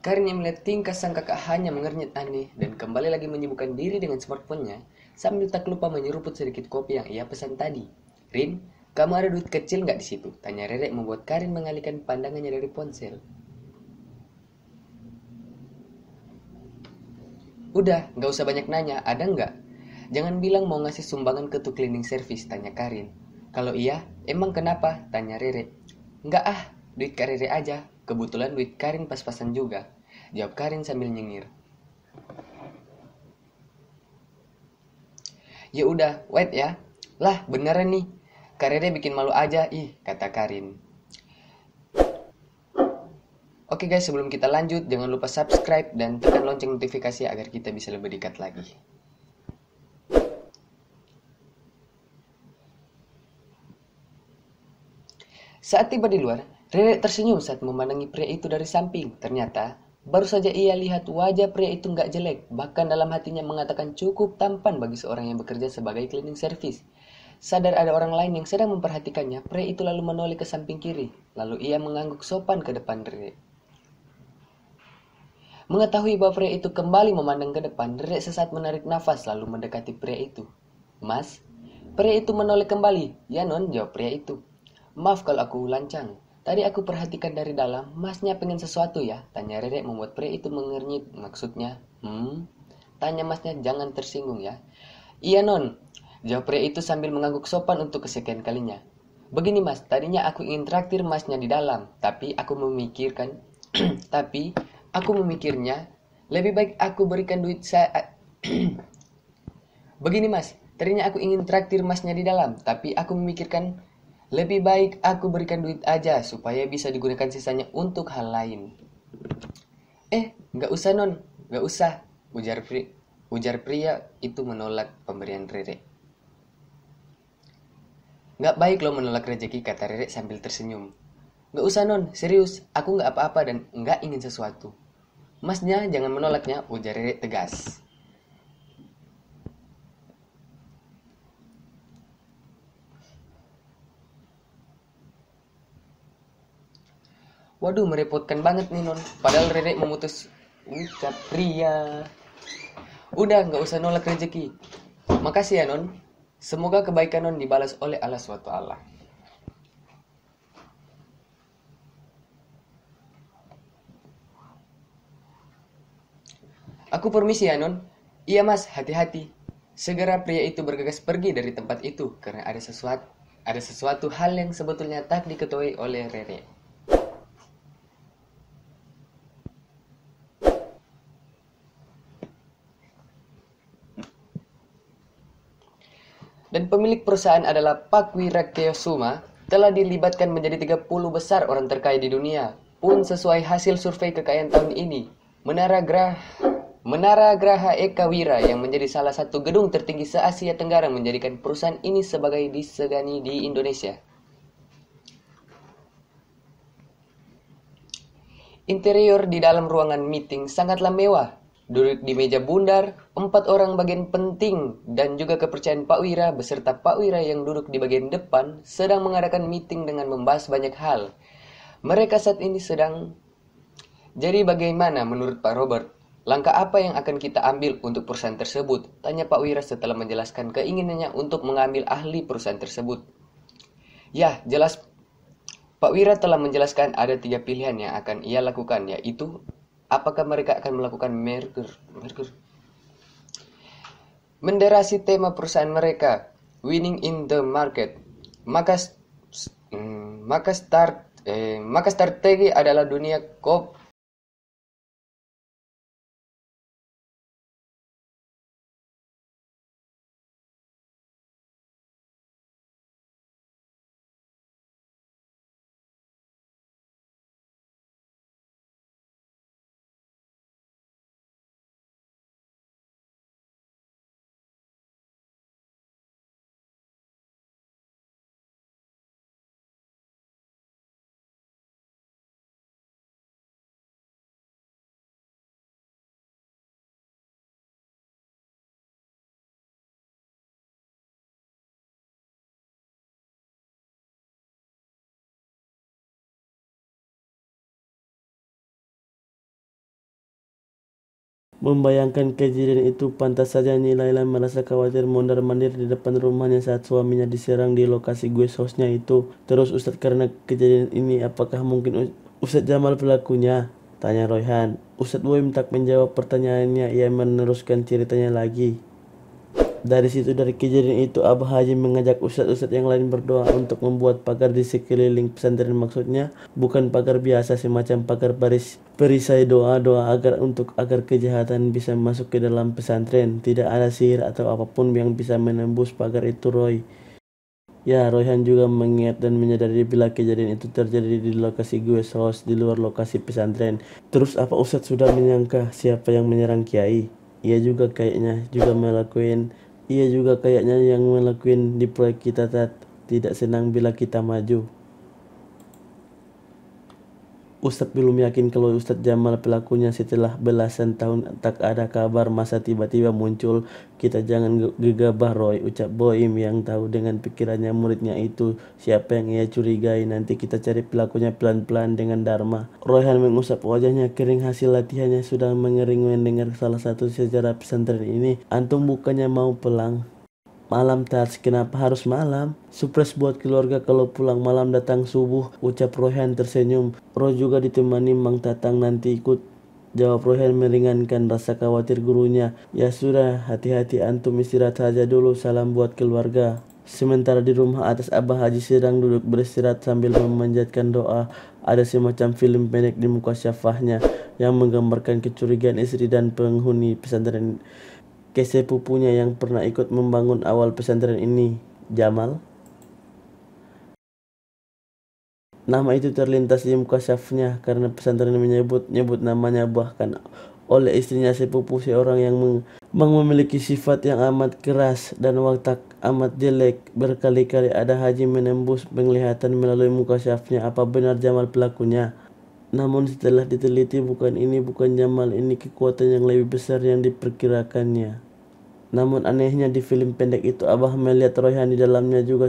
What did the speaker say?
Karin yang melihat tingkah sang kakak hanya mengernyit aneh dan kembali lagi menyibukkan diri dengan smartphone-nya sambil tak lupa menyeruput sedikit kopi yang ia pesan tadi. Rin, kamu ada duit kecil nggak di situ? Tanya Rere membuat Karin mengalihkan pandangannya dari ponsel. Udah, nggak usah banyak nanya, ada nggak? Jangan bilang mau ngasih sumbangan ke tuh cleaning service, tanya Karin. Kalau iya, emang kenapa? Tanya Rere. Nggak ah, duit Kak Rere aja. Kebetulan duit Karin pas-pasan juga. Jawab Karin sambil nyengir. Ya udah, wait ya. Lah, beneran nih. Kak Rere bikin malu aja, ih, kata Karin. Oke guys, sebelum kita lanjut, jangan lupa subscribe dan tekan lonceng notifikasi agar kita bisa lebih dekat lagi. Saat tiba di luar, Rere tersenyum saat memandangi pria itu dari samping. Ternyata, baru saja ia lihat wajah pria itu nggak jelek, bahkan dalam hatinya mengatakan cukup tampan bagi seorang yang bekerja sebagai cleaning service. Sadar ada orang lain yang sedang memperhatikannya, pria itu lalu menoleh ke samping kiri. Lalu ia mengangguk sopan ke depan Rere. Mengetahui bahwa pria itu kembali memandang ke depan, Rere sesaat menarik nafas lalu mendekati pria itu. Mas, pria itu menoleh kembali. Ya non, jawab pria itu. Maaf kalau aku lancang. Tadi aku perhatikan dari dalam, masnya pengen sesuatu ya? Tanya Rere membuat pria itu mengernyit. Maksudnya, tanya masnya jangan tersinggung ya. Iya non, jawab pria itu sambil mengangguk sopan untuk kesekian kalinya. Begini mas, tadinya aku ingin traktir masnya di dalam, tapi aku memikirkan, tapi aku memikirnya lebih baik aku berikan duit saya. Begini mas, tadinya aku ingin traktir masnya di dalam, tapi aku memikirkan lebih baik aku berikan duit aja supaya bisa digunakan sisanya untuk hal lain. Nggak usah non, nggak usah, ujar pria itu menolak pemberian Rere. Nggak baik lo menolak rezeki, kata Rere sambil tersenyum. Nggak usah non, serius, aku nggak apa-apa dan nggak ingin sesuatu. Masnya jangan menolaknya, ujar Rere tegas. Waduh, merepotkan banget nih non. Padahal Rere memutus ucap pria. Udah, nggak usah nolak rezeki. Makasih ya non. Semoga kebaikan non dibalas oleh Allah SWT. Aku permisi ya non. Iya mas, hati-hati. Segera pria itu bergegas pergi dari tempat itu karena ada sesuatu hal yang sebetulnya tak diketahui oleh Rere. Dan pemilik perusahaan adalah Pak Wirakeyosuma, telah dilibatkan menjadi 30 besar orang terkaya di dunia. Pun sesuai hasil survei kekayaan tahun ini, Menara Graha Eka Wira yang menjadi salah satu gedung tertinggi se-Asia Tenggara menjadikan perusahaan ini sebagai disegani di Indonesia. Interior di dalam ruangan meeting sangatlah mewah. Duduk di meja bundar, 4 orang bagian penting dan juga kepercayaan Pak Wira beserta Pak Wira yang duduk di bagian depan sedang mengadakan meeting dengan membahas banyak hal. Mereka saat ini sedang. Jadi bagaimana menurut Pak Robert? Langkah apa yang akan kita ambil untuk perusahaan tersebut? Tanya Pak Wira setelah menjelaskan keinginannya untuk mengambil ahli perusahaan tersebut. Ya, jelas Pak Wira telah menjelaskan ada 3 pilihan yang akan ia lakukan, yaitu apakah mereka akan melakukan merger, menderasi tema perusahaan mereka, winning in the market, maka maka strategi adalah dunia Membayangkan kejadian itu, pantas saja Laila merasa khawatir mondar-mandir di depan rumahnya saat suaminya diserang di lokasi guest house-nya itu. Terus Ustadz, karena kejadian ini apakah mungkin Ustadz Jamal pelakunya? Tanya Royhan. Ustadz Boim tak menjawab pertanyaannya, ia meneruskan ceritanya lagi. Dari kejadian itu, Abah Haji mengajak ustadz-ustadz yang lain berdoa untuk membuat pagar di sekeliling pesantren. Maksudnya bukan pagar biasa, semacam pagar perisai doa-doa agar kejahatan bisa masuk ke dalam pesantren. Tidak ada sihir atau apapun yang bisa menembus pagar itu, Roy. Ya, Royhan juga mengingat dan menyadari bila kejadian itu terjadi di lokasi guest house di luar lokasi pesantren. Terus apa Ustadz sudah menyangka siapa yang menyerang Kiai? Ia juga kayaknya yang melakuin di proyek kita, tidak senang bila kita maju. Ustadz belum yakin kalau Ustadz Jamal pelakunya. Setelah belasan tahun tak ada kabar, masa tiba-tiba muncul. Kita jangan gegabah, Roy, ucap Boim yang tahu dengan pikirannya muridnya itu siapa yang ia curigai. Nanti kita cari pelakunya pelan-pelan dengan Dharma. Royhan mengusap wajahnya kering, hasil latihannya sudah mengering mendengar salah satu sejarah pesantren ini. Antum bukannya mau pulang malam, Tats? Kenapa harus malam? Surprise buat keluarga kalau pulang malam datang subuh, ucap Royhan tersenyum. Roy juga ditemani Mang Tatang, nanti ikut, jawab Royhan meringankan rasa khawatir gurunya. Ya sudah, hati-hati, antum istirahat saja dulu, salam buat keluarga. Sementara di rumah atas, Abah Haji sedang duduk beristirahat sambil memanjatkan doa. Ada semacam film pendek di muka syafahnya yang menggambarkan kecurigaan istri dan penghuni pesantren ke sepupunya yang pernah ikut membangun awal pesantren ini, Jamal. Nama itu terlintas di muka syafnya karena pesantren menyebut namanya, bahkan oleh istrinya sepupu, seorang yang memiliki sifat yang amat keras dan watak amat jelek. Berkali-kali ada Haji menembus penglihatan melalui muka syafnya. Apa benar Jamal pelakunya? Namun setelah diteliti, bukan Jamal, ini kekuatan yang lebih besar yang diperkirakannya. Namun anehnya di film pendek itu, Abah melihat Royhan di dalamnya juga